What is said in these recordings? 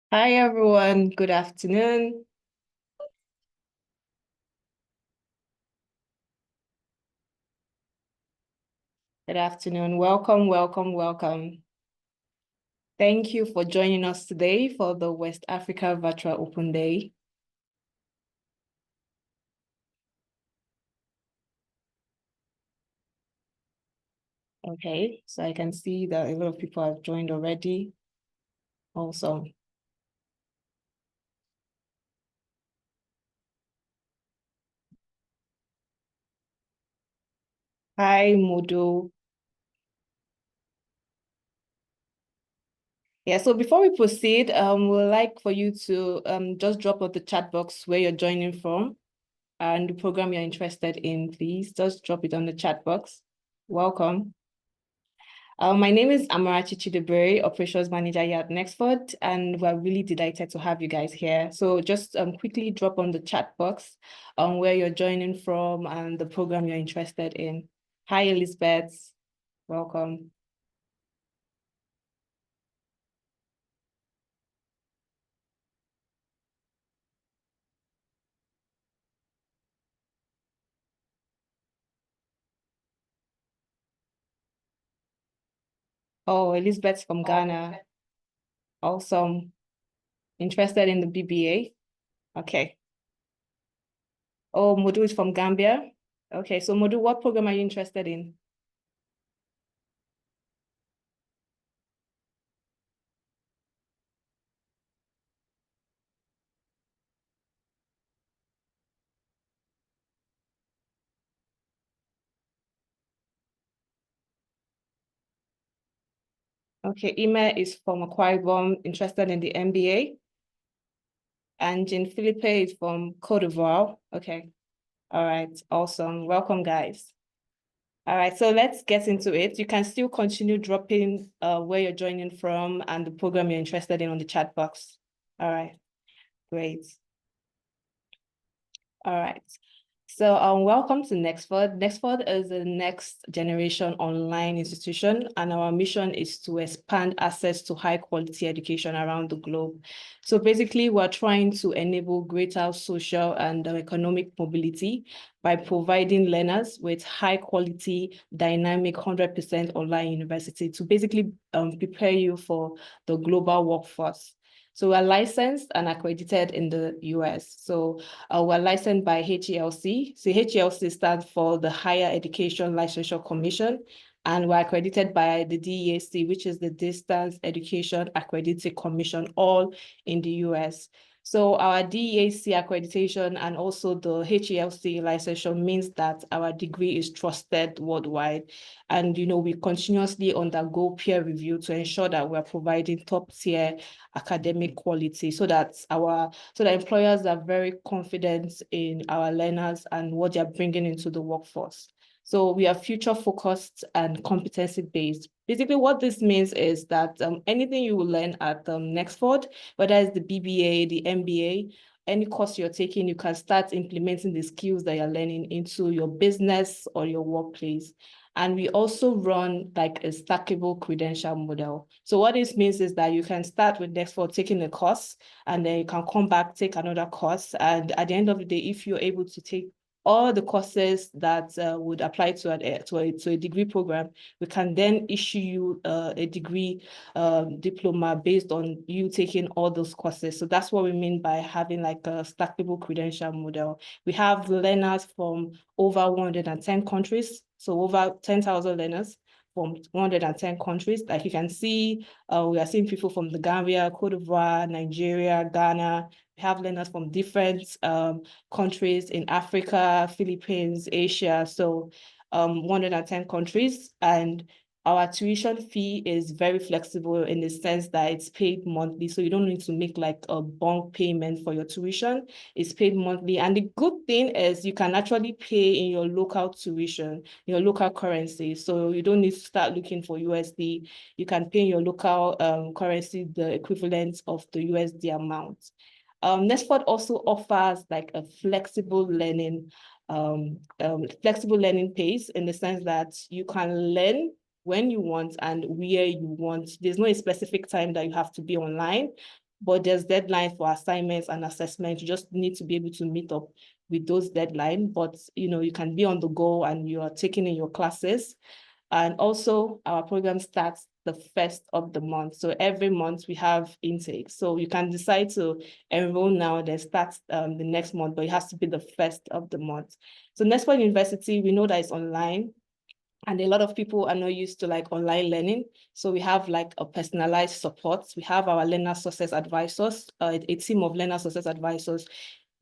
Hi everyone, good afternoon. Good afternoon. Welcome, welcome, welcome. Thank you for joining us today for the West Africa Virtual Open Day. Okay, so I can see that a lot of people have joined already. Awesome. Hi, Modo. Yeah, so before we proceed, we'd like for you to just drop out the chat box where you're joining from and the program you're interested in, please. Just drop it on the chat box. Welcome. My name is Amarachi Chidiebere, Operations Manager here at Nexford, and we're really delighted to have you guys here. So just quickly drop on the chat box where you're joining from and the program you're interested in. Hi, Elizabeth. Welcome. Oh, Elizabeth from Ghana. Awesome. Interested in the BBA? Okay. Oh, Modu is from Gambia. Okay, so Modu, what program are you interested in? Okay, Ime is from Akwa Ibom, interested in the MBA. And Jean Philippe is from Cote d'Ivoire. Okay. All right. Awesome. Welcome, guys. All right. So let's get into it. You can still continue dropping where you're joining from and the program you're interested in on the chat box. All right. Great. All right. So welcome to Nexford. Nexford is the next generation online institution, and our mission is to expand access to high quality education around the globe. So basically, we're trying to enable greater social and economic mobility by providing learners with high quality, dynamic, 100% online university to basically prepare you for the global workforce. So we're licensed and accredited in the US. So we're licensed by HELC. So HELC stands for the Higher Education Licensure Commission, and we're accredited by the DEAC, which is the Distance Education Accredited Commission, all in the US. So our DEAC accreditation and also the HELC licensure means that our degree is trusted worldwide. And, we continuously undergo peer review to ensure that we're providing top tier academic quality so that employers are very confident in our learners and what they're bringing into the workforce. So we are future focused and competency based. Basically, what this means is that anything you will learn at Nexford, whether it's the BBA, the MBA, any course you're taking, you can start implementing the skills that you're learning into your business or your workplace. And we also run like a stackable credential model. So what this means is that you can start with Nexford taking a course, and then you can come back, take another course. And at the end of the day, if you're able to take all the courses that would apply to a degree program, we can then issue you a degree diploma based on you taking all those courses. So that's what we mean by having like a stackable credential model. We have learners from over 110 countries, so over 10,000 learners from 110 countries. Like you can see, we are seeing people from the Gambia, Cote d'Ivoire, Nigeria, Ghana. We have learners from different countries in Africa, Philippines, Asia. So 110 countries. And our tuition fee is very flexible in the sense that it's paid monthly. So you don't need to make like a bulk payment for your tuition. It's paid monthly. And the good thing is you can actually pay in your local tuition, your local currency. So you don't need to start looking for USD. You can pay in your local currency, the equivalent of the USD amount. Nextpod also offers like a flexible learning pace in the sense that you can learn when you want and where you want. There's no specific time that you have to be online. but there's deadlines for assignments and assessments. You just need to be able to meet up with those deadlines, but you can be on the go and you are taking in your classes. And also our program starts the first of the month. So every month we have intake. So you can decide to enroll now, then start the next month, but it has to be the first of the month. So Nexford University, we know that it's online, and a lot of people are not used to like online learning. So we have like a personalized support. We have our learner success advisors, a team of learner success advisors.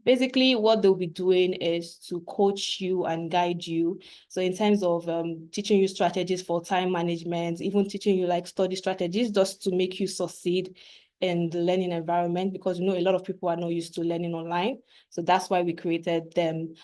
Basically, what they'll be doing is to coach you and guide you. So in terms of teaching you strategies for time management, even teaching you like study strategies just to make you succeed in the learning environment, because a lot of people are not used to learning online. So that's why we created the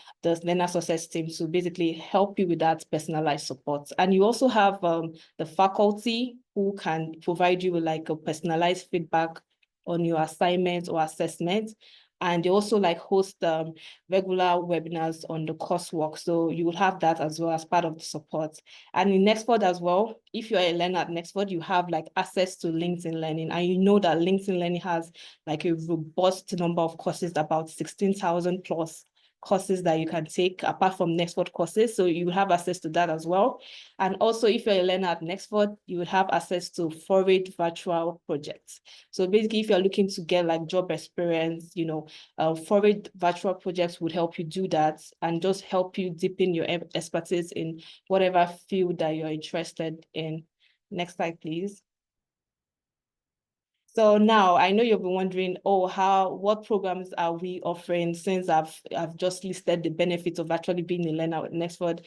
learner success team to basically help you with that personalized support. And you also have the faculty who can provide you with like a personalized feedback on your assignments or assessments. And they also like host regular webinars on the coursework. So you will have that as well as part of the support. And in Nexford as well, if you're a learner at Nexford, you have like access to LinkedIn Learning. And you know that LinkedIn Learning has like a robust number of courses, about 16,000 plus courses that you can take apart from Nexford courses. So you will have access to that as well. And also, if you're a learner at Nexford, you would have access to forward virtual projects. So basically, if you're looking to get like job experience, forward virtual projects would help you do that and just help you deepen your expertise in whatever field that you're interested in. Next slide, please. So now I know you'll be wondering, oh, what programs are we offering, since I've just listed the benefits of actually being a learner at Nexford.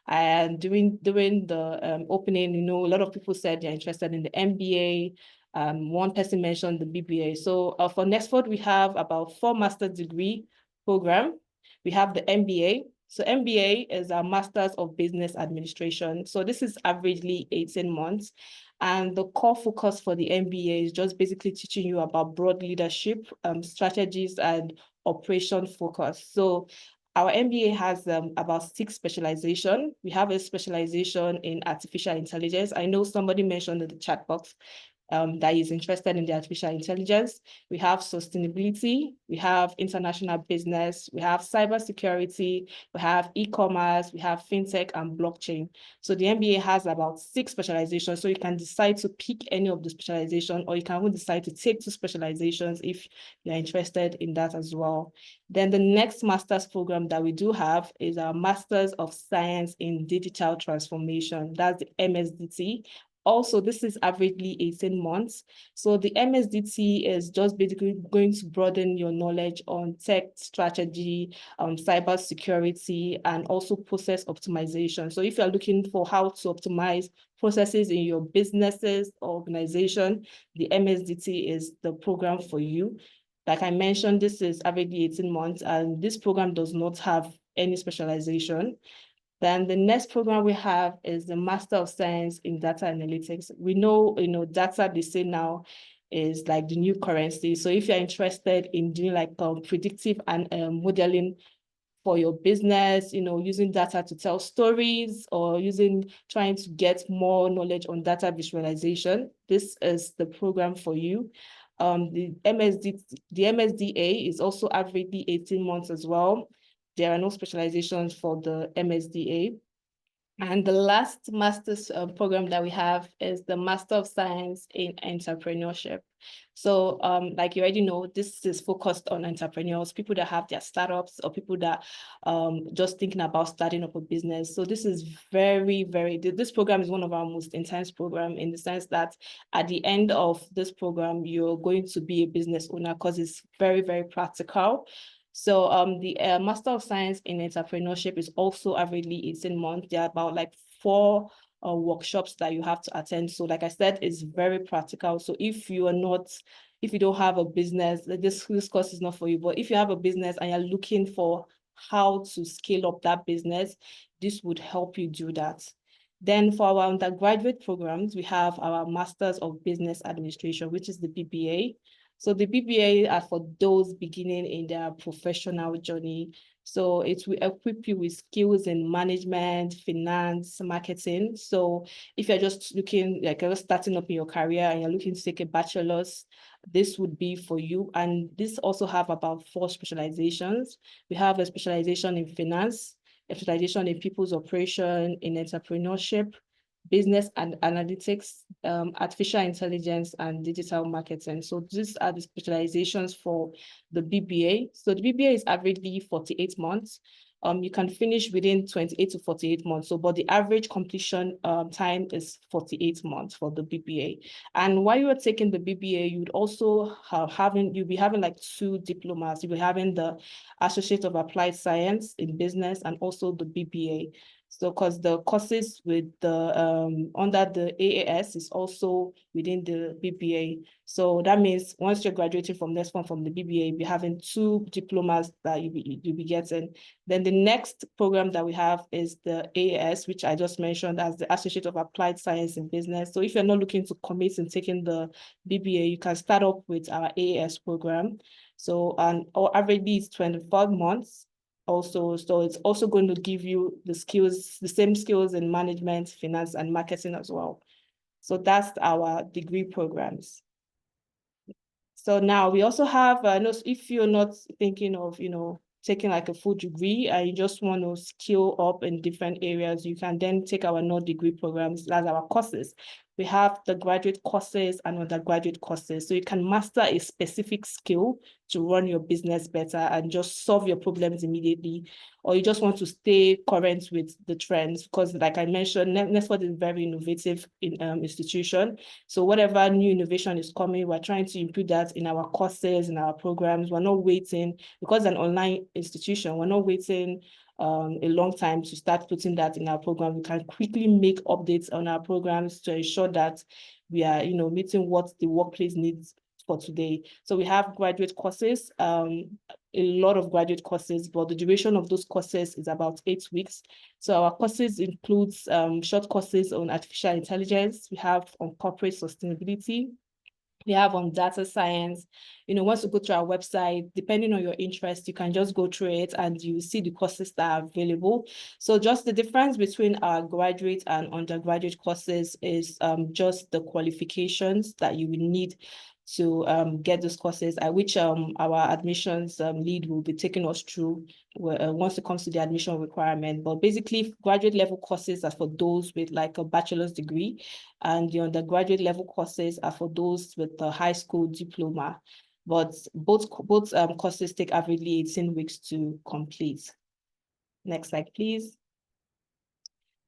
And during the opening, a lot of people said they're interested in the MBA. One person mentioned the BBA. So for Nexford, we have about 4 master's degree program. We have the MBA. So MBA is our Masters of Business Administration. So this is averagely 18 months. And the core focus for the MBA is just basically teaching you about broad leadership, strategies, and operation focus. So our MBA has about 6 specializations. We have a specialization in artificial intelligence. I know somebody mentioned in the chat box that is interested in the artificial intelligence. We have sustainability, we have international business, we have cybersecurity, we have e-commerce, we have fintech and blockchain. So the MBA has about 6 specializations. So you can decide to pick any of the specialization, or you can even decide to take 2 specializations if you're interested in that as well. Then the next master's program that we do have is our Masters of Science in Digital Transformation. That's the MSDT. Also, this is averagely 18 months. So the MSDT is just basically going to broaden your knowledge on tech strategy, cyber security, and also process optimization. So if you're looking for how to optimize processes in your businesses or organization, the MSDT is the program for you. Like I mentioned, this is averagely 18 months, and this program does not have any specialization. Then the next program we have is the Master of Science in Data Analytics. We know, data, they say now, is like the new currency. So if you're interested in doing like predictive and modeling for your business, using data to tell stories, or trying to get more knowledge on data visualization, this is the program for you. The MSDA is also averagely 18 months as well. There are no specializations for the MSDA. And the last master's program that we have is the Master of Science in Entrepreneurship. So like you already know, this is focused on entrepreneurs, people that have their startups, or people that just thinking about starting up a business. So this is this program is one of our most intense program, in the sense that at the end of this program, you're going to be a business owner, because it's very, very practical. So the Master of Science in Entrepreneurship is also averagely 18 months. There are about like 4 workshops that you have to attend. So like I said, it's very practical. So if you don't have a business, this course is not for you. But if you have a business and you're looking for how to scale up that business, this would help you do that. Then for our undergraduate programs, we have our Masters of Business Administration, which is the BBA. So the BBA are for those beginning in their professional journey. So it will equip you with skills in management, finance, marketing. So if you're just looking, like you're starting up in your career and you're looking to take a bachelor's, this would be for you. And this also have about 4 specializations. We have a specialization in finance, a specialization in people's operation, in entrepreneurship, business and analytics, artificial intelligence, and digital marketing. So these are the specializations for the BBA. So the BBA is averagely 48 months. You can finish within 28 to 48 months. So, but the average completion time is 48 months for the BBA. And while you are taking the BBA, you would also you'll be having like 2 diplomas. You'll be having the Associate of Applied Science in Business and also the BBA. So, because the courses with the under the AAS is also within the BBA. So that means once you're graduating from this one, from the BBA, you'll be having 2 diplomas that you'll be getting. Then the next program that we have is the AAS, which I just mentioned as the Associate of Applied Science in Business. So if you're not looking to commit in taking the BBA, you can start up with our AAS program. So, and our average is 24 months. Also, so it's also going to give you the skills, the same skills in management, finance, and marketing as well. So that's our degree programs. So now we also have, if you're not thinking of, taking like a full degree and you just want to skill up in different areas, you can then take our non-degree programs, that's our courses. We have the graduate courses and undergraduate courses. So you can master a specific skill to run your business better and just solve your problems immediately. Or you just want to stay current with the trends, because like I mentioned, Nexford is a very innovative institution. So whatever new innovation is coming, we're trying to include that in our courses, in our programs. We're not waiting, because an online institution, we're not waiting a long time to start putting that in our program. We can quickly make updates on our programs to ensure that we are, meeting what the workplace needs for today. So we have graduate courses, a lot of graduate courses, but the duration of those courses is about 8 weeks. So our courses includes short courses on artificial intelligence. We have on corporate sustainability. We have on data science. Once you go to our website, depending on your interest, you can just go through it and you see the courses that are available. So just the difference between our graduate and undergraduate courses is just the qualifications that you will need to get those courses, which our admissions lead will be taking us through once it comes to the admission requirement. But basically, graduate level courses are for those with like a bachelor's degree, and the undergraduate level courses are for those with a high school diploma. But both courses take averagely 18 weeks to complete. Next slide, please.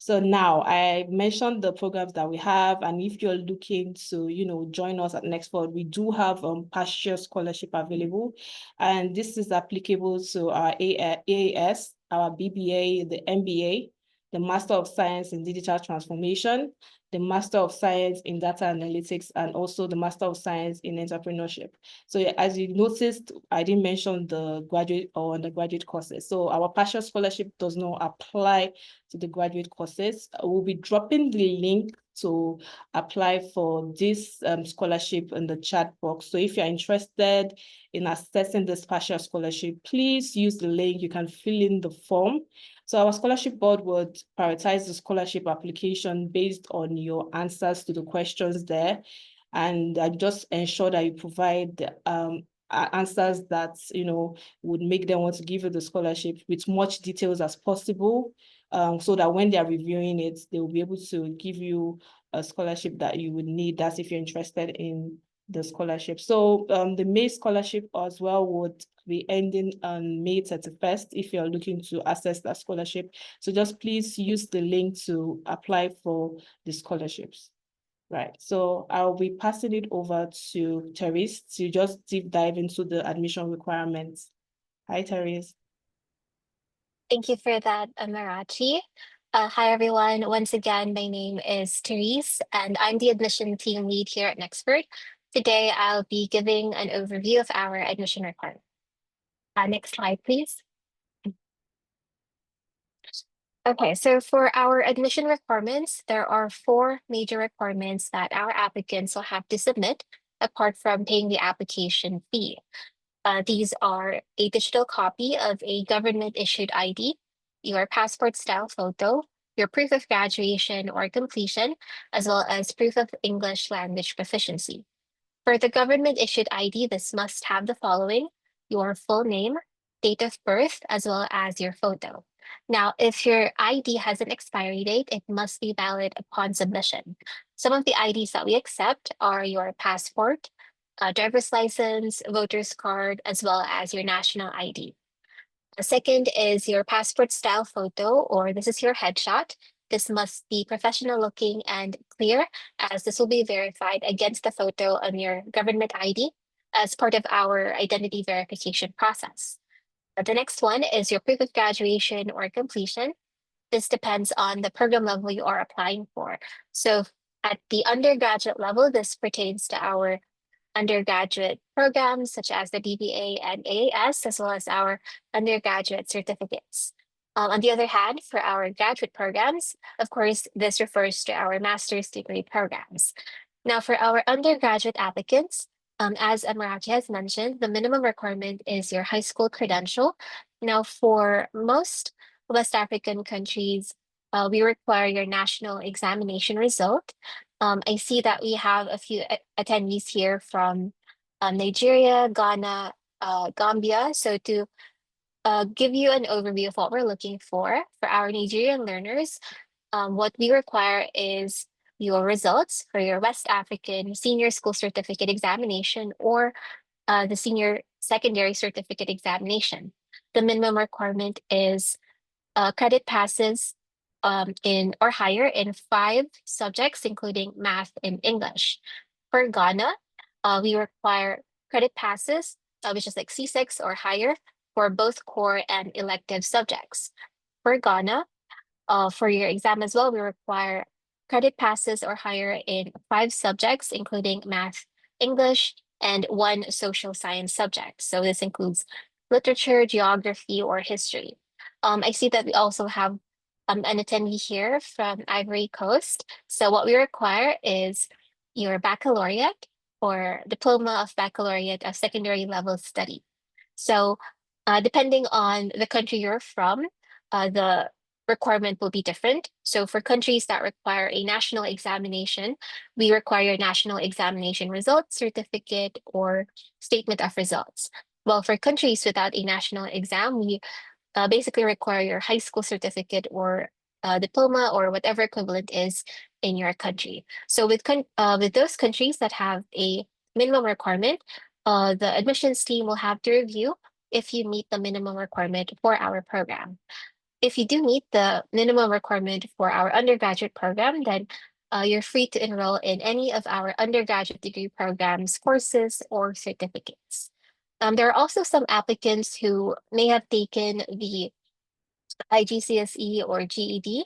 So now I mentioned the programs that we have, and if you're looking to, join us at Nexford, we do have partial scholarship available, and this is applicable to our AAS, our BBA, the MBA, the Master of Science in Digital Transformation, the Master of Science in Data Analytics, and also the Master of Science in Entrepreneurship. So as you noticed, I didn't mention the graduate or undergraduate courses. So our partial scholarship does not apply to the graduate courses. We'll be dropping the link to apply for this scholarship in the chat box. So if you're interested in accessing this partial scholarship, please use the link. You can fill in the form. So our scholarship board would prioritize the scholarship application based on your answers to the questions there, and just ensure that you provide the answers that would make them want to give you the scholarship with much details as possible, so that when they are reviewing it, they will be able to give you a scholarship that you would need. That's if you're interested in the scholarship. So the May scholarship as well would be ending on May 31st if you're looking to access that scholarship. So just please use the link to apply for the scholarships. Right, so I'll be passing it over to Terese to just deep dive into the admission requirements. Hi, Terese. Thank you for that, Amarachi. Hi, everyone. Once again, my name is Terese, and I'm the admission team lead here at Nexford. Today, I'll be giving an overview of our admission requirements. Next slide, please. Okay, so for our admission requirements, there are 4 major requirements that our applicants will have to submit apart from paying the application fee. These are a digital copy of a government-issued ID, your passport-style photo, your proof of graduation or completion, as well as proof of English language proficiency. For the government-issued ID, this must have the following: your full name, date of birth, as well as your photo. Now, if your ID has an expiry date, it must be valid upon submission. Some of the IDs that we accept are your passport, driver's license, voter's card, as well as your national ID. The second is your passport style photo, or this is your headshot. This must be professional looking and clear, as this will be verified against the photo on your government ID as part of our identity verification process. The next one is your proof of graduation or completion. This depends on the program level you are applying for. So at the undergraduate level, this pertains to our undergraduate programs such as the BBA and AAS, as well as our undergraduate certificates. On the other hand, for our graduate programs, of course, this refers to our master's degree programs. Now, for our undergraduate applicants, as Amarachi has mentioned, the minimum requirement is your high school credential. Now, for most West African countries, we require your national examination result. I see that we have a few attendees here from Nigeria, Ghana, Gambia. So to give you an overview of what we're looking for our Nigerian learners, what we require is your results for your West African Senior School Certificate Examination or the Senior Secondary Certificate Examination. The minimum requirement is credit passes in or higher in 5 subjects, including math and English. For Ghana, we require credit passes, which is like C6 or higher, for both core and elective subjects. For Ghana, for your exam as well, we require credit passes or higher in 5 subjects, including math, English, and 1 social science subject. So this includes literature, geography, or history. I see that we also have an attendee here from Ivory Coast. So what we require is your baccalaureate or diploma of baccalaureate of secondary level study. So depending on the country you're from, the requirement will be different. So for countries that require a national examination, we require national examination results, certificate, or statement of results. Well, for countries without a national exam, we basically require your high school certificate or diploma or whatever equivalent is in your country. So with those countries that have a minimum requirement, the admissions team will have to review if you meet the minimum requirement for our program. If you do meet the minimum requirement for our undergraduate program, then you're free to enroll in any of our undergraduate degree programs, courses, or certificates. There are also some applicants who may have taken the IGCSE or GED.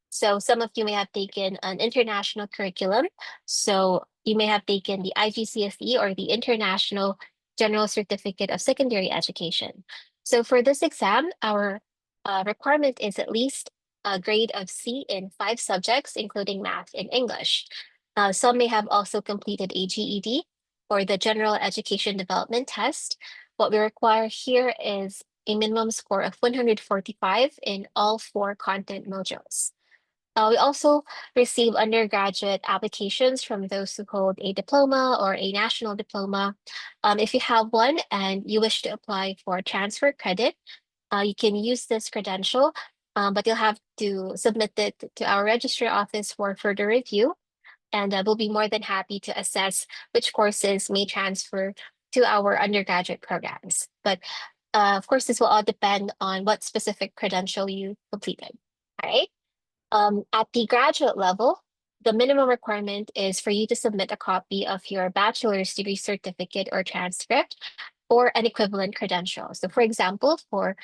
So some of you may have taken an international curriculum. So you may have taken the IGCSE or the International General Certificate of Secondary Education. So for this exam, our requirement is at least a grade of C in 5 subjects, including math and English. Some may have also completed a GED or the General Education Development Test. What we require here is a minimum score of 145 in all 4 content modules. We also receive undergraduate applications from those who hold a diploma or a national diploma. If you have one and you wish to apply for transfer credit, you can use this credential, but you'll have to submit it to our registrar office for further review. And we'll be more than happy to assess which courses may transfer to our undergraduate programs. But of course, this will all depend on what specific credential you completed. All right. At the graduate level, the minimum requirement is for you to submit a copy of your bachelor's degree certificate or transcript or an equivalent credential. So for example, for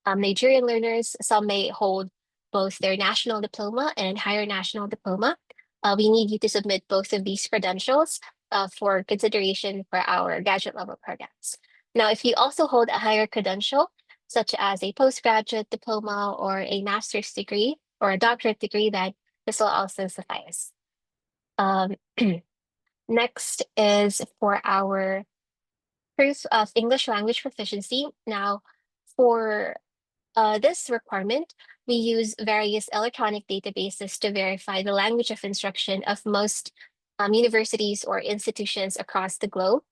Nigerian learners, some may hold both their national diploma and higher national diploma. We need you to submit both of these credentials for consideration for our graduate level programs. Now, if you also hold a higher credential, such as a postgraduate diploma or a master's degree or a doctorate degree, then this will also suffice. Next is for our proof of English language proficiency. Now, for this requirement, we use various electronic databases to verify the language of instruction of most universities or institutions across the globe.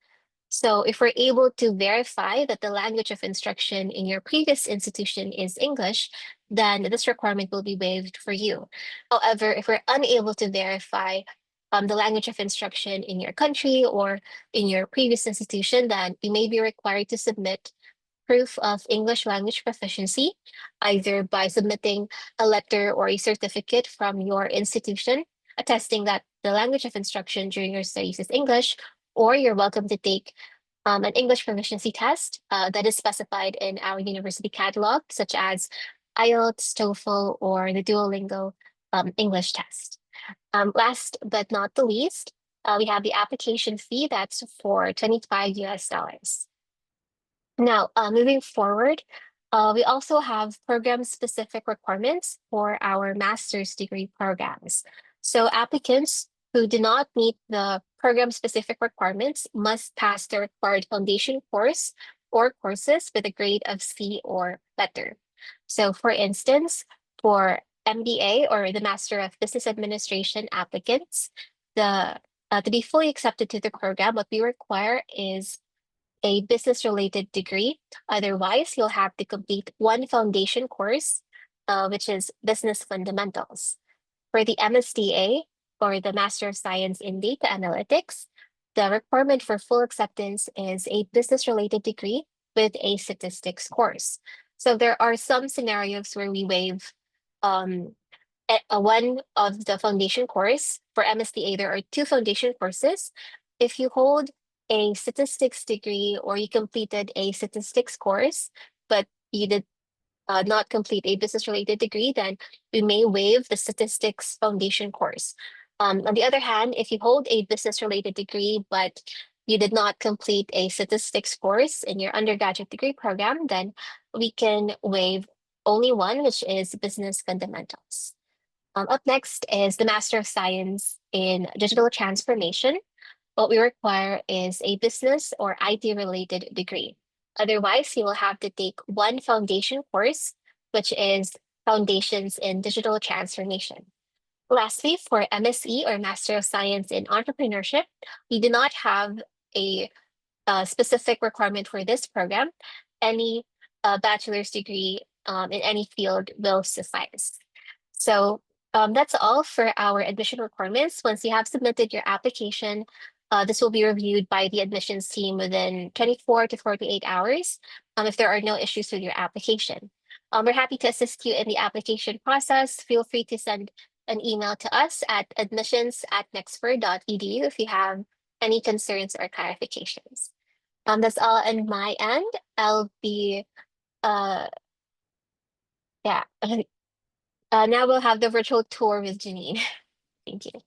So if we're able to verify that the language of instruction in your previous institution is English, then this requirement will be waived for you. However, if we're unable to verify the language of instruction in your country or in your previous institution, then we may be required to submit proof of English language proficiency, either by submitting a letter or a certificate from your institution attesting that the language of instruction during your studies is English, or you're welcome to take an English proficiency test that is specified in our university catalog, such as IELTS, TOEFL, or the Duolingo English test. Last but not the least, we have the application fee that's for $25. Now, moving forward, we also have program-specific requirements for our master's degree programs. So applicants who do not meet the program-specific requirements must pass the required foundation course or courses with a grade of C or better. So for instance, for MBA or the Master of Business Administration applicants, to be fully accepted to the program, what we require is a business-related degree. Otherwise, you'll have to complete one foundation course, which is Business Fundamentals. For the MSDA, or the Master of Science in Data Analytics, the requirement for full acceptance is a business-related degree with a statistics course. So there are some scenarios where we waive one of the foundation course. For MSDA, there are two foundation courses. If you hold a statistics degree or you completed a statistics course, but you did not complete a business-related degree, then we may waive the statistics foundation course. On the other hand, if you hold a business-related degree, but you did not complete a statistics course in your undergraduate degree program, then we can waive only one, which is business fundamentals. Up next is the Master of Science in Digital Transformation. What we require is a business or IT-related degree. Otherwise, you will have to take one foundation course, which is Foundations in Digital Transformation. Lastly, for MSE or Master of Science in Entrepreneurship, we do not have a specific requirement for this program. Any bachelor's degree in any field will suffice. So that's all for our admission requirements. Once you have submitted your application, this will be reviewed by the admissions team within 24 to 48 hours if there are no issues with your application. We're happy to assist you in the application process. Feel free to send an email to us at admissions@nexford.edu if you have any concerns or clarifications. That's all on my end. I'll be, yeah. Now we'll have the virtual tour with Janine. Thank you.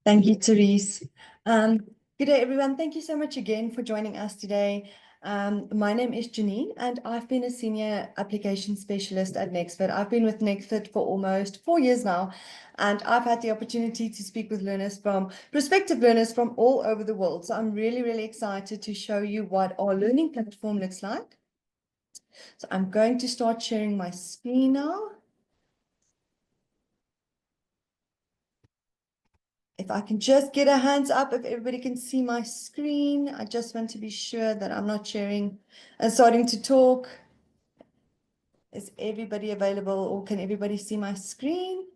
Thank you, Terese. Good day, everyone. Thank you so much again for joining us today. My name is Janine, and I've been a senior application specialist at Nexford. I've been with Nexford for almost 4 years now, and I've had the opportunity to speak with prospective learners from all over the world. So I'm really, really excited to show you what our learning platform looks like. So I'm going to start sharing my screen now. If I can just get a hands up, if everybody can see my screen. I just want to be sure that I'm not sharing and starting to talk. Is everybody available, or can everybody see my screen?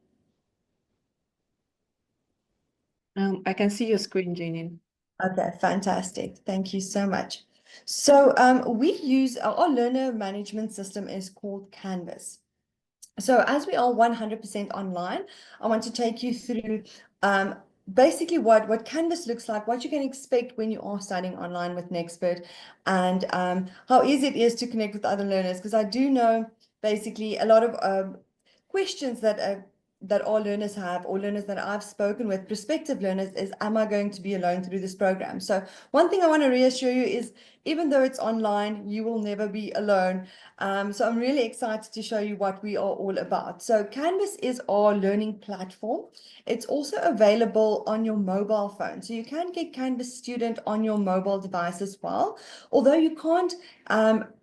I can see your screen, Janine. Okay, fantastic. Thank you so much. So we use our learner management system is called Canvas. So as we are 100% online, I want to take you through basically what Canvas looks like, what you can expect when you are studying online with Nexford, and how easy it is to connect with other learners, because I do know basically a lot of questions that that our learners have, or learners that I've spoken with, prospective learners, is, am I going to be alone through this program? So one thing I want to reassure you is, even though it's online, you will never be alone. So I'm really excited to show you what we are all about. So Canvas is our learning platform. It's also available on your mobile phone. So you can get Canvas Student on your mobile device as well. Although you can't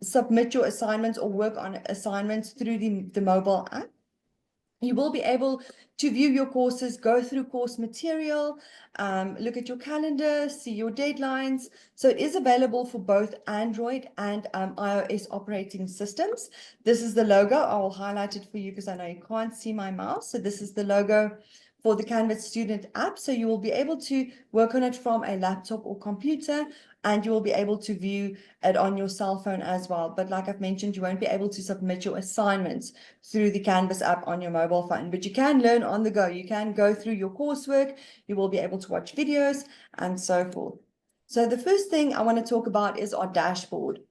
submit your assignments or work on assignments through the mobile app, you will be able to view your courses, go through course material, look at your calendar, see your deadlines. So it is available for both Android and iOS operating systems. This is the logo. I will highlight it for you because I know you can't see my mouse. So this is the logo for the Canvas Student app. So you will be able to work on it from a laptop or computer, and you will be able to view it on your cell phone as well. But like I've mentioned, you won't be able to submit your assignments through the Canvas app on your mobile phone, but you can learn on the go. You can go through your coursework, you will be able to watch videos and so forth. So the first thing I want to talk about is our dashboard.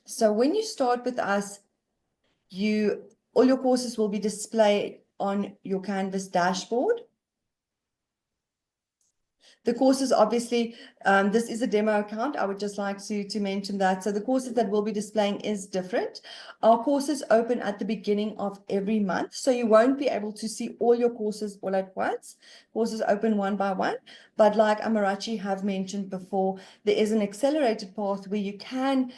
So when you start with us, all your courses will be displayed on your Canvas dashboard. The courses, obviously, this is a demo account. I would just like to mention that. So the courses that we'll be displaying is different. Our courses open at the beginning of every month. So you won't be able to see all your courses all at once. Courses open one by one. But like Amarachi have mentioned before, there is an accelerated path where you can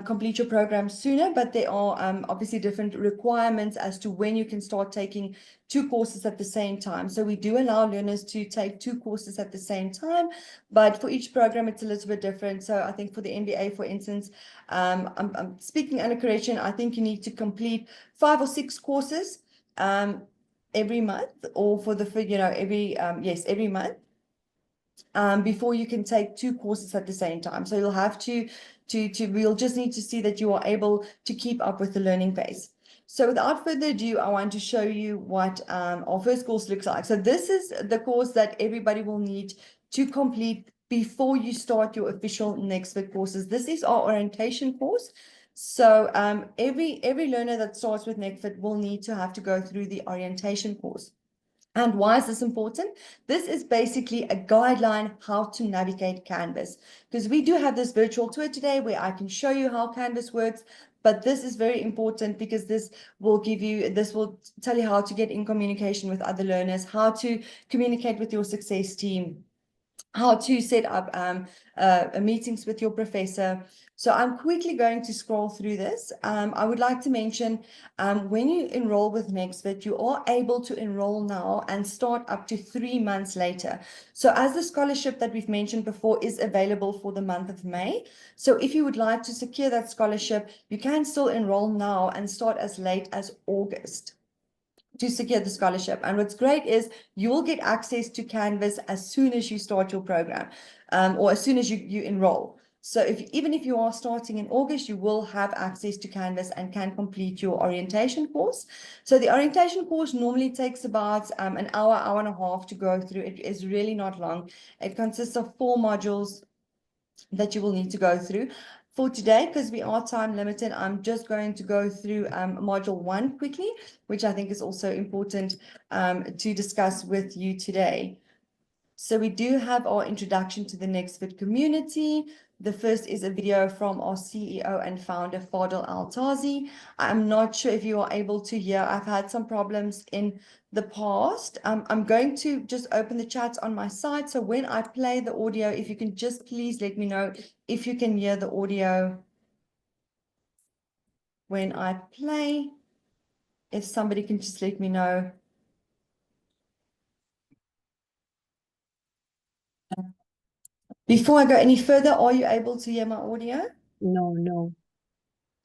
complete your program sooner, but there are obviously different requirements as to when you can start taking 2 courses at the same time. So we do allow learners to take 2 courses at the same time, but for each program, it's a little bit different. So I think for the MBA, for instance, I'm speaking under correction, I think you need to complete 5 or 6 courses every month, or for the, every month. Before you can take 2 courses at the same time. So you'll have we'll just need to see that you are able to keep up with the learning pace. So without further ado, I want to show you what our first course looks like. So this is the course that everybody will need to complete before you start your official Nexford courses. This is our orientation course. So every learner that starts with Nexford will need to have to go through the orientation course. And why is this important? This is basically a guideline how to navigate Canvas, because we do have this virtual tour today where I can show you how Canvas works, but this is very important because this will tell you how to get in communication with other learners, how to communicate with your success team, how to set up meetings with your professor. So I'm quickly going to scroll through this. I would like to mention when you enroll with Nexford, you are able to enroll now and start up to 3 months later. So as the scholarship that we've mentioned before is available for the month of May. So if you would like to secure that scholarship, you can still enroll now and start as late as August to secure the scholarship. And what's great is you will get access to Canvas as soon as you start your program, or as soon as you enroll. So even if you are starting in August, you will have access to Canvas and can complete your orientation course. So the orientation course normally takes about an hour, hour and a half to go through. It is really not long. It consists of 4 modules that you will need to go through. For today, because we are time limited, I'm just going to go through module 1 quickly, which I think is also important to discuss with you today. So we do have our introduction to the Nexford community. The first is a video from our CEO and founder, Fadel Al-Tazi. I'm not sure if you are able to hear. I've had some problems in the past. I'm going to just open the chats on my side. So when I play the audio, if you can just please let me know if you can hear the audio when I play. If somebody can just let me know. Before I go any further, are you able to hear my audio? No.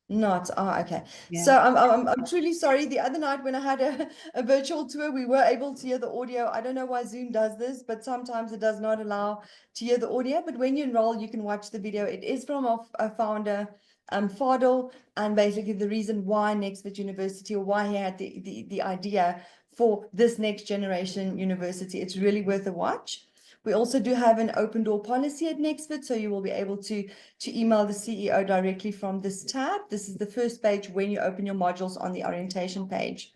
Not. Oh, okay. Yeah. So I'm truly sorry. The other night when I had a virtual tour, we were able to hear the audio. I don't know why Zoom does this, but sometimes it does not allow to hear the audio. But when you enroll, you can watch the video. It is from our founder, Fadel, and basically the reason why Nexford University, or why he had the idea for this next generation university. It's really worth a watch. We also do have an open door policy at Nexford, so you will be able to email the CEO directly from this tab. This is the first page when you open your modules on the orientation page.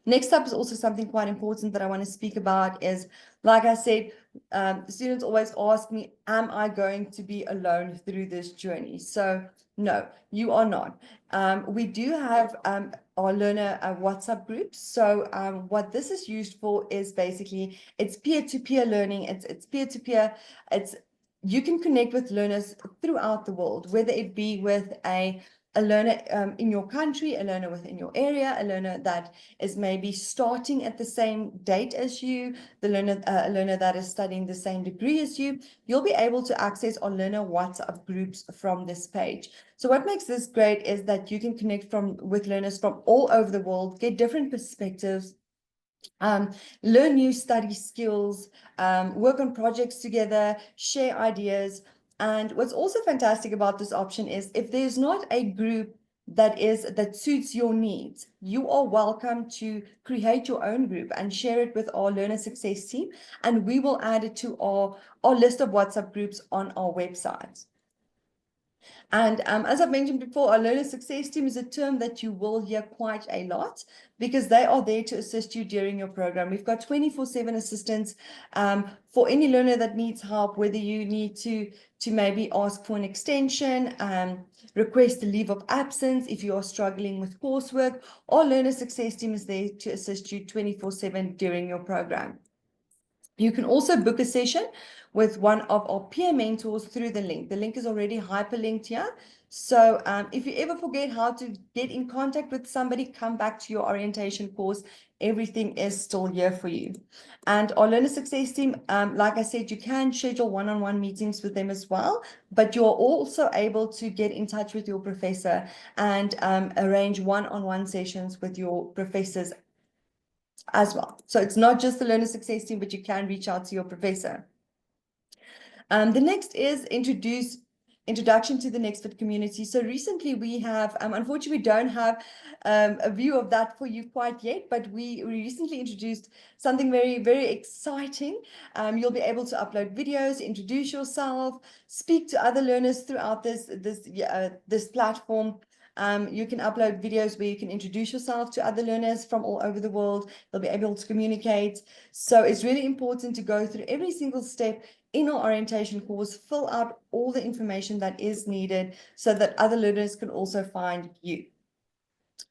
Next up is also something quite important that I want to speak about is, like I said, students always ask me, am I going to be alone through this journey? So no, you are not. We do have our learner WhatsApp groups. So what this is used for is basically it's peer-to-peer learning. It's peer-to-peer. You can connect with learners throughout the world, whether it be with a learner in your country, a learner within your area, a learner that is maybe starting at the same date as you, a learner that is studying the same degree as you. You'll be able to access our learner WhatsApp groups from this page. So what makes this great is that you can connect with learners from all over the world, get different perspectives, learn new study skills, work on projects together, share ideas. And what's also fantastic about this option is if there's not a group that suits your needs, you are welcome to create your own group and share it with our learner success team, and we will add it to our list of WhatsApp groups on our website. And as I've mentioned before, our learner success team is a term that you will hear quite a lot because they are there to assist you during your program. We've got 24/7 assistance for any learner that needs help, whether you need to maybe ask for an extension, request a leave of absence if you are struggling with coursework. Our learner success team is there to assist you 24/7 during your program. You can also book a session with one of our peer mentors through the link. The link is already hyperlinked here. So if you ever forget how to get in contact with somebody, come back to your orientation course. Everything is still here for you. And our learner success team, like I said, you can schedule one-on-one meetings with them as well, but you're also able to get in touch with your professor and arrange one-on-one sessions with your professors as well. So it's not just the learner success team, but you can reach out to your professor. The next is introduction to the Nexford community. So recently we have, unfortunately, we don't have a view of that for you quite yet, but we recently introduced something very, very exciting. You'll be able to upload videos, introduce yourself, speak to other learners throughout this platform. You can upload videos where you can introduce yourself to other learners from all over the world. They'll be able to communicate. So it's really important to go through every single step in our orientation course, fill out all the information that is needed so that other learners can also find you.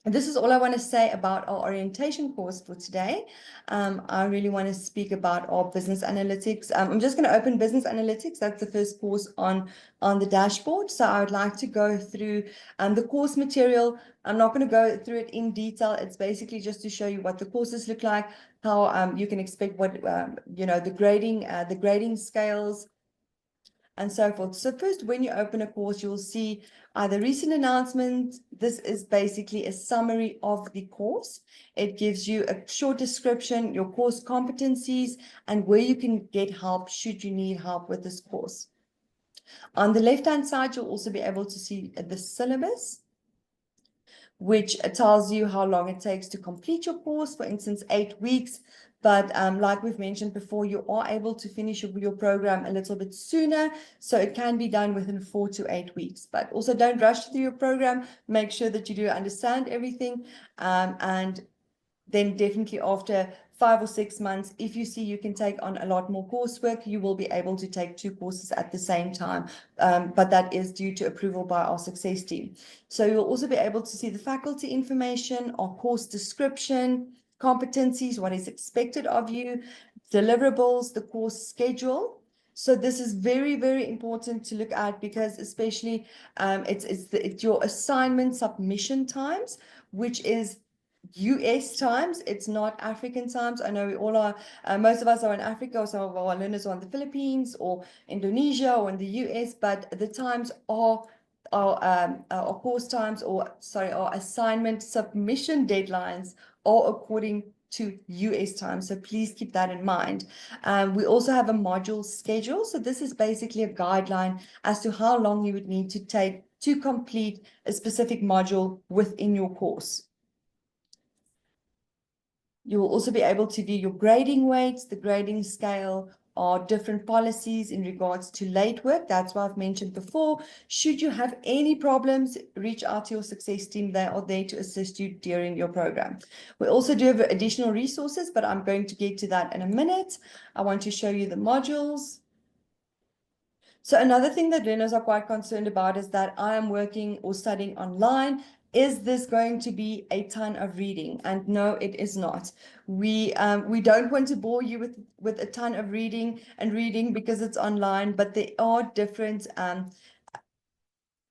And this is all I want to say about our orientation course for today. I really want to speak about our business analytics. I'm just going to open business analytics. That's the first course on the dashboard. So I would like to go through the course material. I'm not going to go through it in detail. It's basically just to show you what the courses look like, how you can expect what, the grading scales, and so forth. So first, when you open a course, you'll see either recent announcements. This is basically a summary of the course. It gives you a short description, your course competencies, and where you can get help should you need help with this course. On the left-hand side, you'll also be able to see the syllabus, which tells you how long it takes to complete your course, for instance, 8 weeks. But like we've mentioned before, you are able to finish your program a little bit sooner. So it can be done within 4 to 8 weeks. But also don't rush through your program. Make sure that you do understand everything. And then definitely after 5 or 6 months, if you see you can take on a lot more coursework, you will be able to take 2 courses at the same time. But that is due to approval by our success team. So you'll also be able to see the faculty information, our course description, competencies, what is expected of you, deliverables, the course schedule. So this is very, very important to look at because especially it's your assignment submission times, which is US times. It's not African times. I know we all are, most of us are in Africa, or some of our learners are in the Philippines or Indonesia or in the US, but the times are our course times, our assignment submission deadlines are according to US time. So please keep that in mind. We also have a module schedule. So this is basically a guideline as to how long you would need to take to complete a specific module within your course. You will also be able to view your grading weights, the grading scale, are different policies in regards to late work. That's what I've mentioned before. Should you have any problems, reach out to your success team. They are there to assist you during your program. We also do have additional resources, but I'm going to get to that in a minute. I want to show you the modules. So another thing that learners are quite concerned about is that I am working or studying online. Is this going to be a ton of reading? And no, it is not. We don't want to bore you with a ton of reading because it's online, but there are different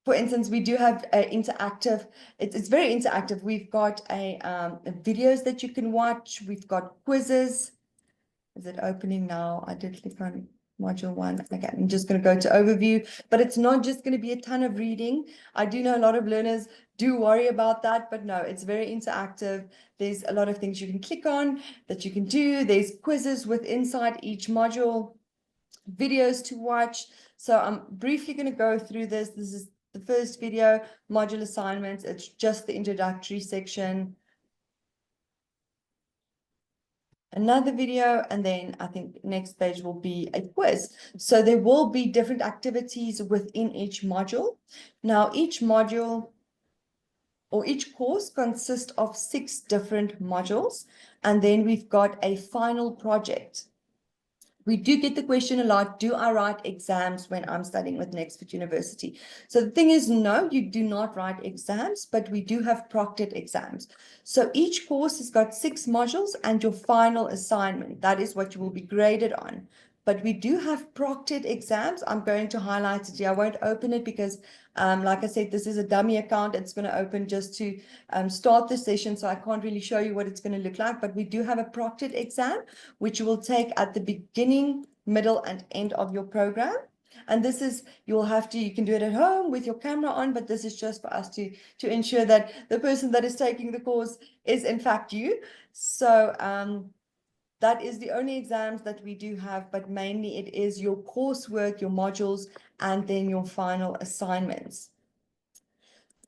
for instance, we do have interactive, it's very interactive. We've got videos that you can watch. We've got quizzes. Is it opening now? I did click on module 1. Okay, I'm just going to go to overview, but it's not just going to be a ton of reading. I do know a lot of learners do worry about that, but no, it's very interactive. There's a lot of things you can click on that you can do. There's quizzes inside each module, videos to watch. So I'm briefly going to go through this. This is the first video, module assignments. It's just the introductory section. Another video, and then I think next page will be a quiz. So there will be different activities within each module. Now, each module or each course consists of 6 different modules, and then we've got a final project. We do get the question a lot, do I write exams when I'm studying with Nexford University? So the thing is, no, you do not write exams, but we do have proctored exams. So each course has got 6 modules and your final assignment. That is what you will be graded on. But we do have proctored exams. I'm going to highlight it here. I won't open it because, like I said, this is a dummy account. It's going to open just to start the session, so I can't really show you what it's going to look like. But we do have a proctored exam, which you will take at the beginning, middle, and end of your program. And this is, you can do it at home with your camera on, but this is just for us to ensure that the person that is taking the course is in fact you. So that is the only exams that we do have, but mainly it is your coursework, your modules, and then your final assignments.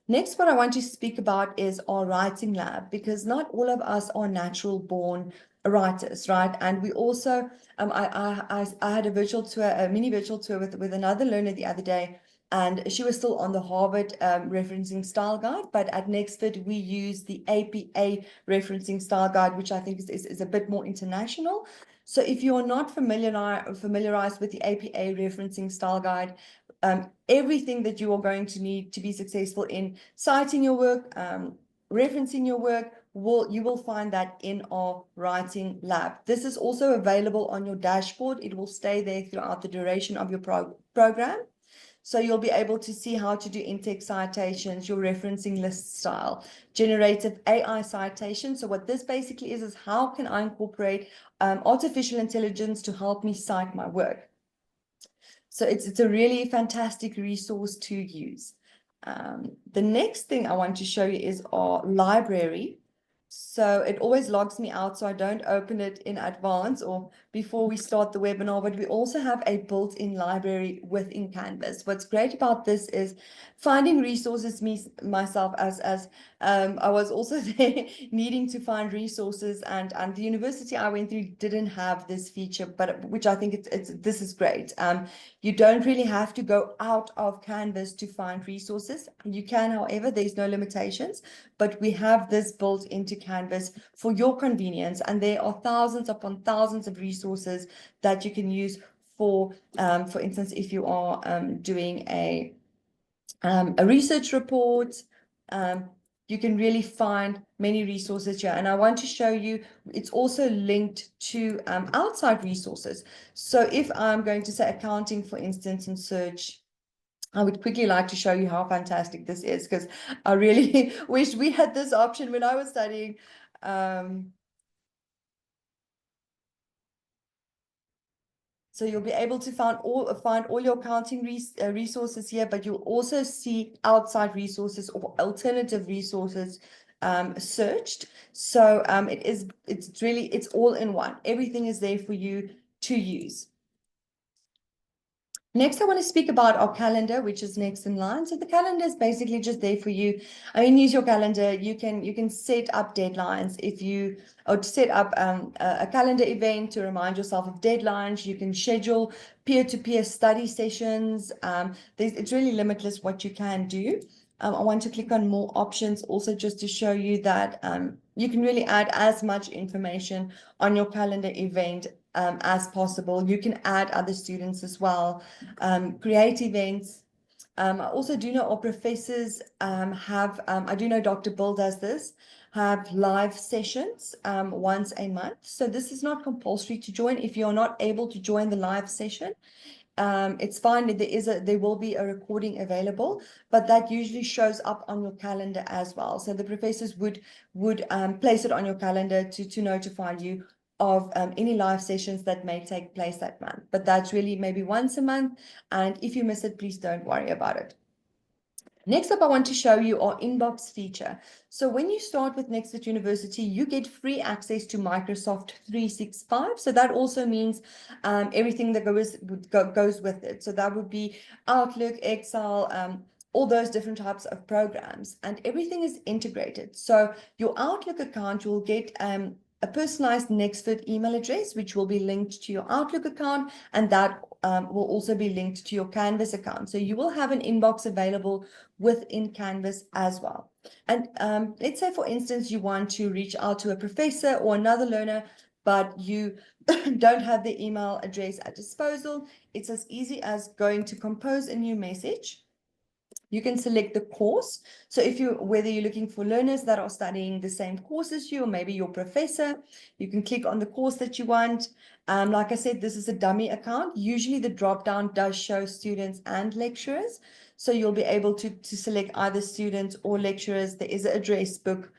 Next, what I want to speak about is our writing lab, because not all of us are natural born writers, right? And we also, I had a virtual tour, a mini virtual tour with another learner the other day, and she was still on the Harvard referencing style guide, but at Nexford, we use the APA referencing style guide, which I think is a bit more international. So if you are not familiarized with the APA referencing style guide, everything that you are going to need to be successful in citing your work, referencing your work, you will find that in our writing lab. This is also available on your dashboard. It will stay there throughout the duration of your program. So you'll be able to see how to do in-text citations, your referencing list style, generative AI citation. So what this basically is how can I incorporate artificial intelligence to help me cite my work? So it's a really fantastic resource to use. The next thing I want to show you is our library. So it always logs me out, so I don't open it in advance or before we start the webinar, but we also have a built-in library within Canvas. What's great about this is finding resources myself as I was also there needing to find resources, and the university I went through didn't have this feature, but which I think this is great. You don't really have to go out of Canvas to find resources. You can, however, there's no limitations, but we have this built into Canvas for your convenience, and there are thousands upon thousands of resources that you can use for instance, if you are doing a research report, you can really find many resources here. And I want to show you, it's also linked to outside resources. So if I'm going to say accounting, for instance, and search, I would quickly like to show you how fantastic this is, because I really wish we had this option when I was studying. So you'll be able to find all your accounting resources here, but you'll also see outside resources or alternative resources searched. So it's all in one. Everything is there for you to use. Next, I want to speak about our calendar, which is next in line. So the calendar is basically just there for you. I mean, use your calendar. You can set up deadlines or to set up a calendar event to remind yourself of deadlines. You can schedule peer-to-peer study sessions. It's really limitless what you can do. I want to click on more options also just to show you that you can really add as much information on your calendar event as possible. You can add other students as well, create events. I also do know our professors I do know Dr. Bill does this, have live sessions once a month. So this is not compulsory to join. If you're not able to join the live session, it's fine. There will be a recording available, but that usually shows up on your calendar as well. So the professors would place it on your calendar to notify you of any live sessions that may take place that month. But that's really maybe once a month. And if you miss it, please don't worry about it. Next up, I want to show you our inbox feature. So when you start with Nexford University, you get free access to Microsoft 365. So that also means everything that goes with it. So that would be Outlook, Excel, all those different types of programs, and everything is integrated. So your Outlook account will get a personalized Nexford email address, which will be linked to your Outlook account, and that will also be linked to your Canvas account. So you will have an inbox available within Canvas as well. And let's say, for instance, you want to reach out to a professor or another learner, but you don't have the email address at disposal. It's as easy as going to compose a new message. You can select the course. So whether you're looking for learners that are studying the same course as you, or maybe your professor, you can click on the course that you want. Like I said, this is a dummy account. Usually the drop-down does show students and lecturers. So you'll be able to select either students or lecturers. There is an address book.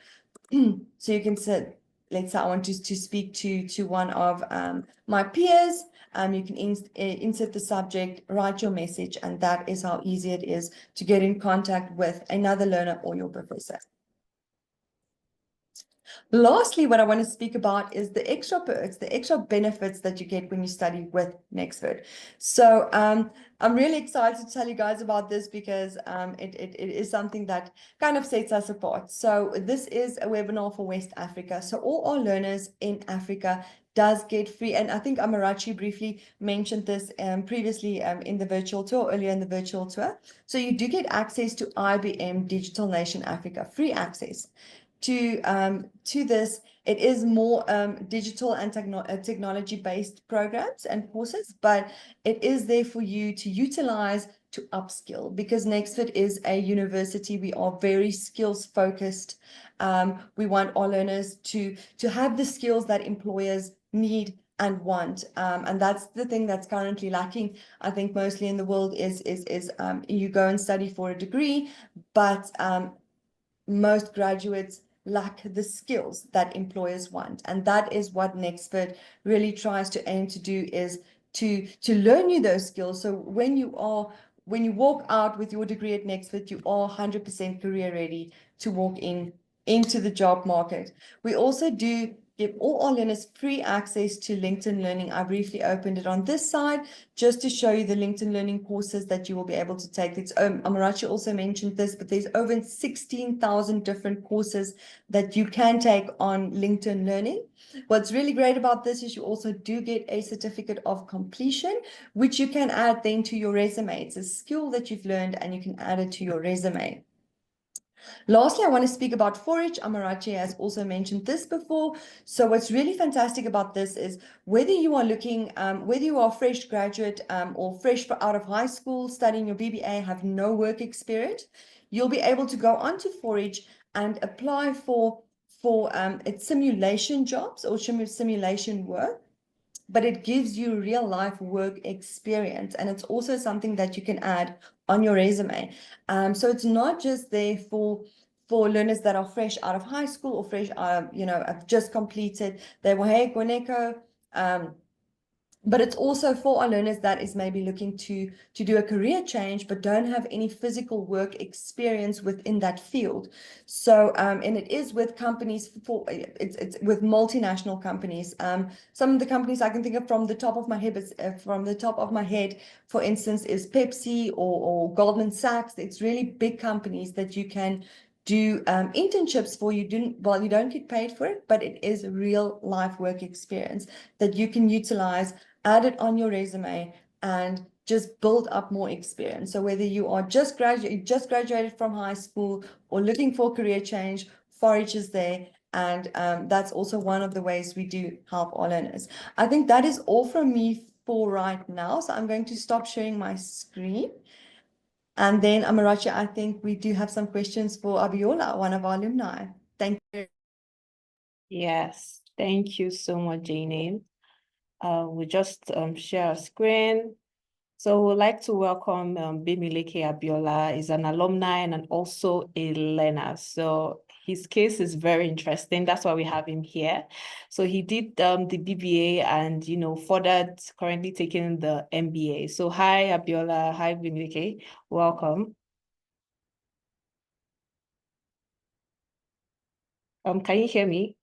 So you can say, let's say I want to speak to one of my peers. You can insert the subject, write your message, and that is how easy it is to get in contact with another learner or your professor. Lastly, what I want to speak about is the extra perks, the extra benefits that you get when you study with Nexford. So I'm really excited to tell you guys about this because it is something that kind of sets us apart. So this is a webinar for West Africa. So all our learners in Africa does get free, and I think Amarachi briefly mentioned this previously in the virtual tour, earlier in the virtual tour. So you do get access to IBM Digital Nation Africa, free access to this. It is more digital and technology-based programs and courses, but it is there for you to utilize to upskill, because Nexford is a university. We are very skills focused. We want our learners to have the skills that employers need and want, and that's the thing that's currently lacking, I think, mostly in the world is you go and study for a degree, but most graduates lack the skills that employers want. And that is what Nexford really tries to aim to do, is to learn you those skills. So when you walk out with your degree at Nexford, you are 100% career ready to walk into the job market. We also do give all our learners free access to LinkedIn Learning. I briefly opened it on this side just to show you the LinkedIn Learning courses that you will be able to take. It's Amarachi also mentioned this, but there's over 16,000 different courses that you can take on LinkedIn Learning. What's really great about this is you also do get a certificate of completion, which you can add then to your resume. It's a skill that you've learned and you can add it to your resume. Lastly, I want to speak about Forage. Amarachi has also mentioned this before. So what's really fantastic about this is whether you are looking, whether you are a fresh graduate or fresh out of high school, studying your BBA, have no work experience, you'll be able to go onto Forage and apply for its simulation jobs or simulation work. But it gives you real life work experience, and it's also something that you can add on your resume. So it's not just there for learners that are fresh out of high school or fresh, have just completed their Waheg Waneko But it's also for our learners that is maybe looking to do a career change, but don't have any physical work experience within that field. So, and it is with companies it's with multinational companies. Some of the companies I can think of from the top of my head, for instance, is Pepsi or Goldman Sachs. It's really big companies that you can do internships for. You don't get paid for it, but it is real life work experience that you can utilize, add it on your resume, and just build up more experience. So whether you are just graduated from high school or looking for career change, Forage is there. And that's also one of the ways we do help our learners. I think that is all from me for right now. So I'm going to stop sharing my screen. And then, Amarachi, I think we do have some questions for Abiola, one of our alumni. Thank you. Yes, thank you so much, Jane. We just share a screen. So we'd like to welcome Bimileke Abiola. He's an alumni and also a learner. So his case is very interesting. That's why we have him here. So he did the BBA and, further currently taking the MBA. So hi, Abiola. Hi, Bimileke. Welcome. Can you hear me?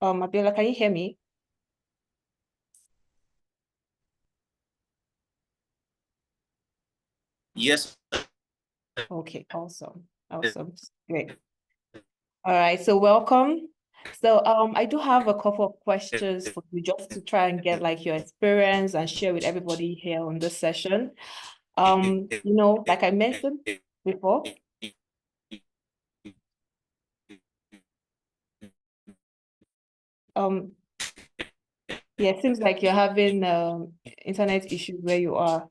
Abiola, can you hear me? Yes. Okay, awesome. Great. All right, so welcome. So I do have a couple of questions for you just to try and get like your experience and share with everybody here on this session. Like I mentioned before, yeah, it seems like you're having internet issues where you are.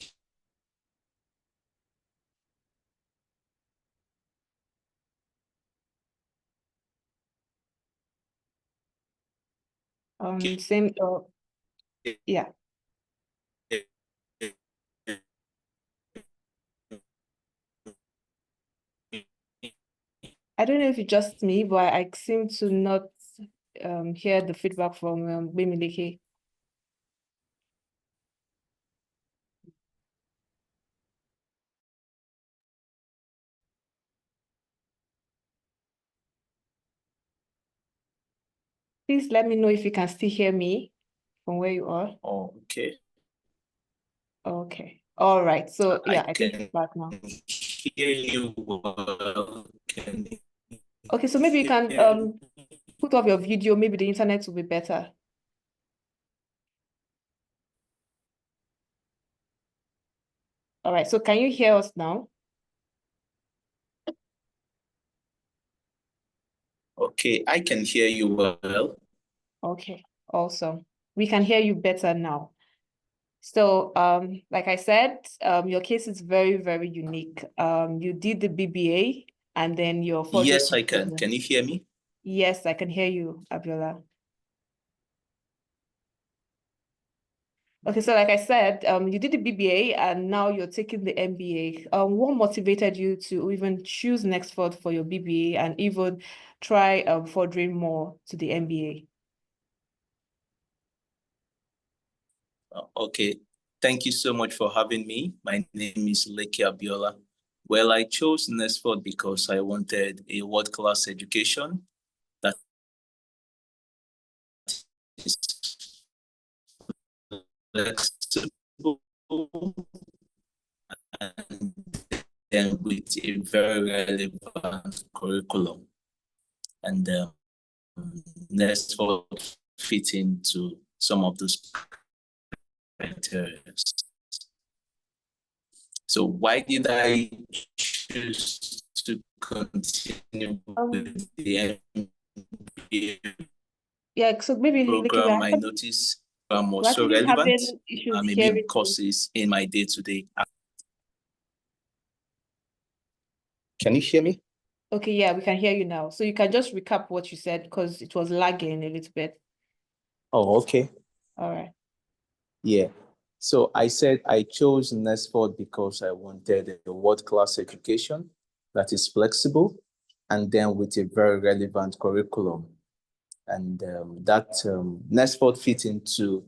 Same, yeah. I don't know if it's just me, but I seem to not hear the feedback from Bimileke. Please let me know if you can still hear me from where you are. Oh, okay. Okay. All right. So yeah, I think can it's back now. hear you well. Okay, so maybe you can put off your video, maybe the internet will be better. All right, so can you hear us now? Okay, I can hear you well. Okay, awesome. We can hear you better now. So like I said, your case is very, very unique. You did the BBA and then your further. Yes, I can. Can you hear me? Yes, I can hear you, Abiola. Okay, so like I said, you did the BBA and now you're taking the MBA. What motivated you to even choose Nexford for your BBA and even try furthering more to the MBA? Okay, thank you so much for having me. My name is Leke Abiola. Well, I chose Nexford because I wanted a world-class education that is flexible and with a very relevant curriculum. And Nexford fit into some of those criteria. So why did I choose to continue with the MBA Yeah, so maybe program? I noticed was so relevant, maybe courses in my day-to-day. Can you hear me? Okay, yeah, we can hear you now. So you can just recap what you said because it was lagging a little bit. Oh, okay. All right. Yeah. So I said I chose Nexford because I wanted a world-class education that is flexible, and then with a very relevant curriculum. And that Nexford fit into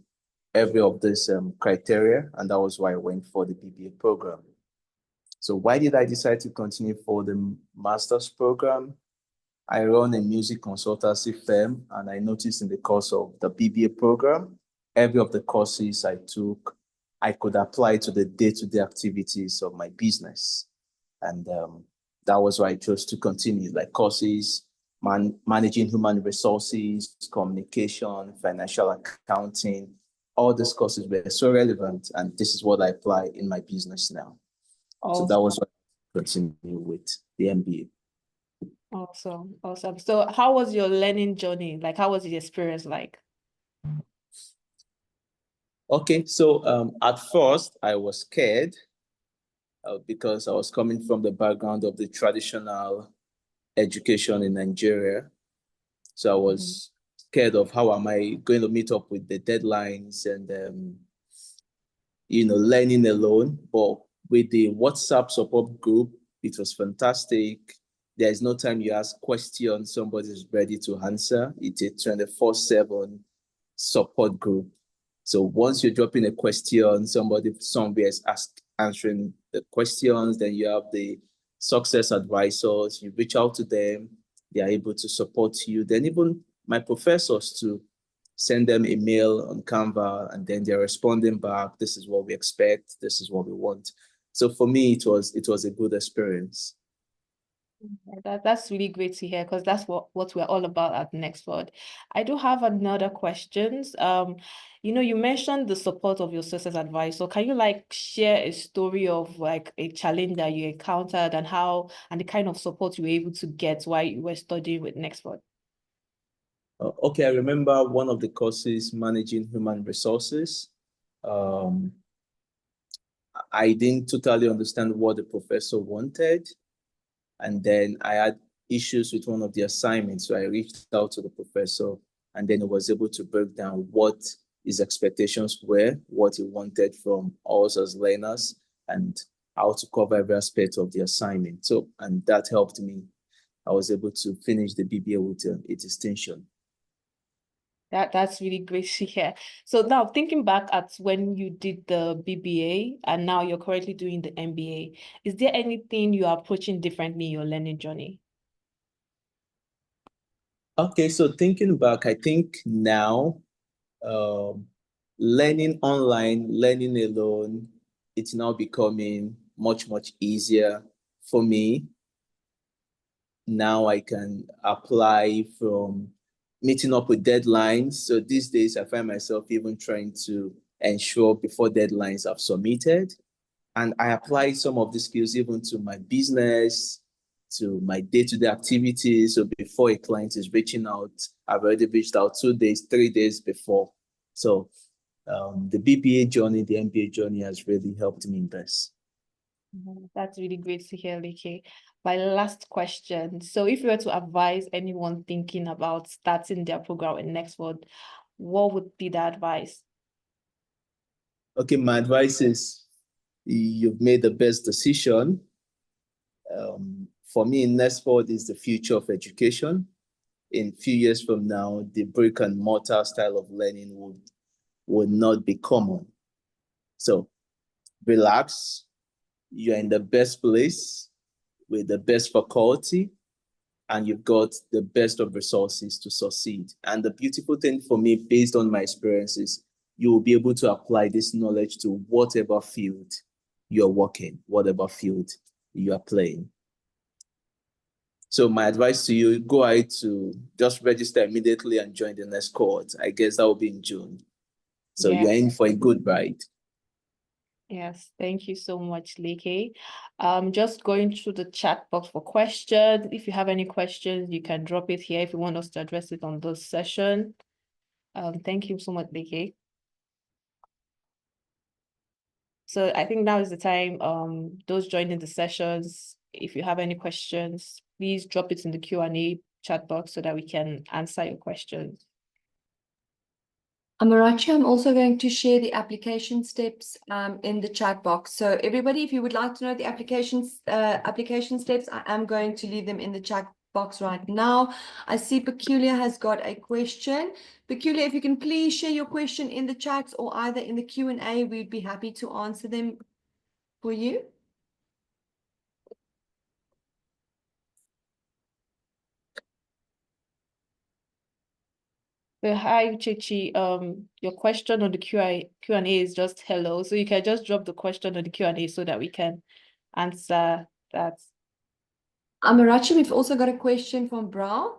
every of these criteria, and that was why I went for the BBA program. So why did I decide to continue for the master's program? I run a music consultancy firm, and I noticed in the course of the BBA program, every of the courses I took, I could apply to the day-to-day activities of my business. And that was why I chose to continue, like courses, managing human resources, communication, financial accounting. All these courses were so relevant, and this is what I apply in my business now. So that was what I continued with the MBA. Awesome. Awesome. So how was your learning journey? Like, how was the experience like? Okay, so at first I was scared because I was coming from the background of the traditional education in Nigeria. So I was scared of how am I going to meet up with the deadlines and, learning alone. But with the WhatsApp support group, it was fantastic. There is no time you ask questions, somebody's ready to answer. It's a 24/7 support group. So once you drop in a question, somebody somewhere is answering the questions, then you have the success advisors, you reach out to them, they are able to support you. Then even my professors to send them a mail on Canva, and then they're responding back, this is what we expect, this is what we want. So for me, it was a good experience. That's really great to hear, because that's what we're all about at Nexford. I do have another questions. You mentioned the support of your success advisor. Can you share a story of a challenge that you encountered and the kind of support you were able to get while you were studying with Nexford? Okay, I remember one of the courses, managing human resources. I didn't totally understand what the professor wanted. And then I had issues with one of the assignments. So I reached out to the professor, and then he was able to break down what his expectations were, what he wanted from us as learners, and how to cover every aspect of the assignment. So, and that helped me. I was able to finish the BBA with a distinction. That's really great to hear. So now thinking back at when you did the BBA and now you're currently doing the MBA, is there anything you are approaching differently in your learning journey? Okay, so thinking back, I think now learning online, learning alone, it's now becoming much, much easier for me. Now I can apply from meeting up with deadlines. So these days I find myself even trying to ensure before deadlines I've submitted. And I apply some of the skills even to my business, to my day-to-day activities. So before a client is reaching out, I've already reached out 2 days, 3 days before. So the BBA journey, the MBA journey has really helped me in this. That's really great to hear, Leke. My last question. So if you were to advise anyone thinking about starting their program in Nexford, what would be the advice? Okay, my advice is you've made the best decision. For me, Nexford is the future of education. In a few years from now, the brick and mortar style of learning would not be common. So relax. You're in the best place with the best faculty, and you've got the best of resources to succeed. And the beautiful thing for me, based on my experiences, you will be able to apply this knowledge to whatever field you're working, whatever field you are playing. So my advice to you, go ahead to just register immediately and join the next cohort. I guess that will be in June. So Yeah. you're in for a good ride. Yes, thank you so much, Leke. Just going through the chat box for questions. If you have any questions, you can drop it here if you want us to address it on this session. Thank you so much, Leke. So I think now is the time, those joining the sessions, if you have any questions, please drop it in the Q&A chat box so that we can answer your questions. Amarachi, I'm also going to share the application steps in the chat box. So everybody, if you would like to know the application steps, I am going to leave them in the chat box right now. I see Peculiar has got a question. Peculiar, if you can please share your question in the chat or either in the Q&A, we'd be happy to answer them for you. So hi, Chichi. Your question on the Q&A is just hello. So you can just drop the question on the Q&A so that we can answer that. Amarachi, we've also got a question from Brown.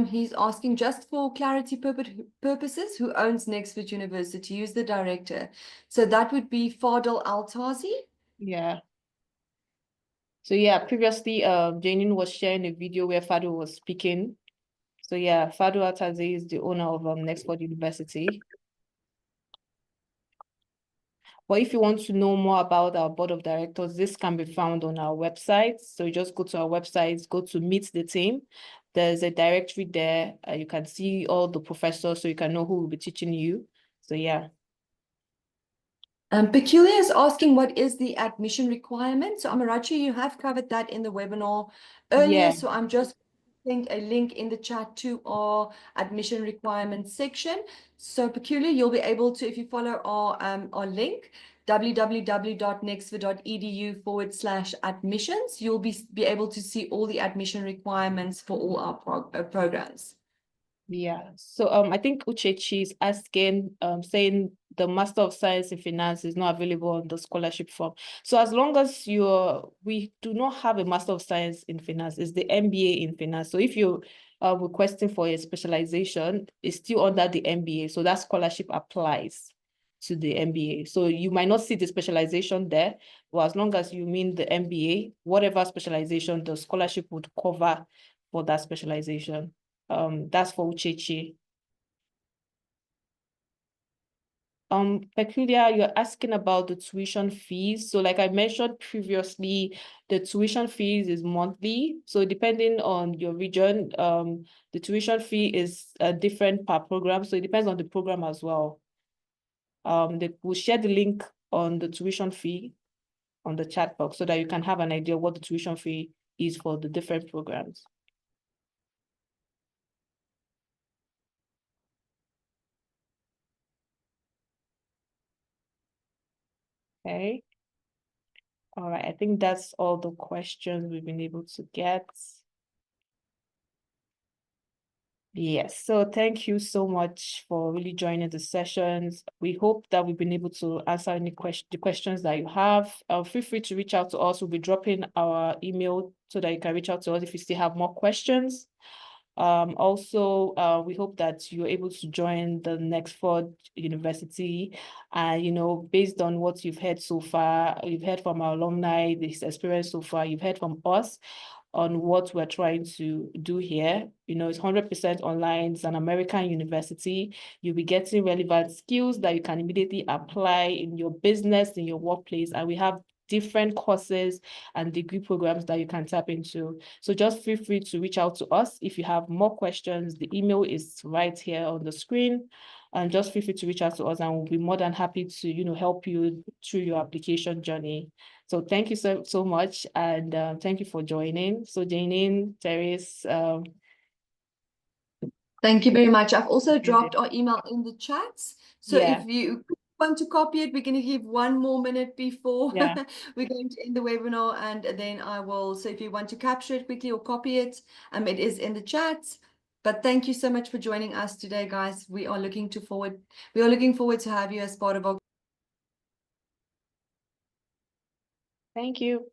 He's asking, just for clarity purposes, who owns Nexford University? Who's the director? So that would be Fadel Altazi. Yeah. So yeah, previously, Janine was sharing a video where Fado was speaking. So yeah, Fado Altazi is the owner of Nexford University. But if you want to know more about our board of directors, this can be found on our website. So you just go to our website, go to Meet the Team. There's a directory there. You can see all the professors so you can know who will be teaching you. So yeah. Peculiar is asking, what is the admission requirement? So Amarachi, you have covered that in the webinar earlier. Yeah. So I'm just putting a link in the chat to our admission requirements section. So Peculiar, you'll be able to, if you follow our link, www.nexford.edu/admissions, you'll be able to see all the admission requirements for all our programs. Yeah. So I think Uchechi is asking, saying the Master of Science in Finance is not available on the scholarship form. So as long as we do not have a Master of Science in Finance, it's the MBA in Finance. So if you're requesting for a specialization, it's still under the MBA. So that scholarship applies to the MBA. So you might not see the specialization there, but as long as you mean the MBA, whatever specialization, the scholarship would cover for that specialization. That's for Uchechi. Peculiar, you're asking about the tuition fees. So like I mentioned previously, the tuition fees is monthly. So depending on your region, the tuition fee is different per program. So it depends on the program as well. We'll share the link on the tuition fee on the chat box so that you can have an idea what the tuition fee is for the different programs. Okay. All right, I think that's all the questions we've been able to get. Yes, so thank you so much for really joining the sessions. We hope that we've been able to answer any questions that you have. Feel free to reach out to us. We'll be dropping our email so that you can reach out to us if you still have more questions. Also, we hope that you're able to join the Nexford University. Based on what you've heard so far, you've heard from our alumni, this experience so far, you've heard from us on what we're trying to do here. It's 100% online. It's an American university. You'll be getting relevant skills that you can immediately apply in your business, in your workplace. And we have different courses and degree programs that you can tap into. So just feel free to reach out to us if you have more questions. The email is right here on the screen. And just feel free to reach out to us and we'll be more than happy to, help you through your application journey. So thank you so much. And thank you for joining. So Janine, Terese. Thank you very much. I've also dropped our email in the chats. So Yeah. if you want to copy it, we're going to give one more minute before Yeah. we're going to end the webinar, and then I will. So if you want to capture it quickly or copy it, it is in the chats. But thank you so much for joining us today, guys. We are looking forward to have you as part of our. Thank you.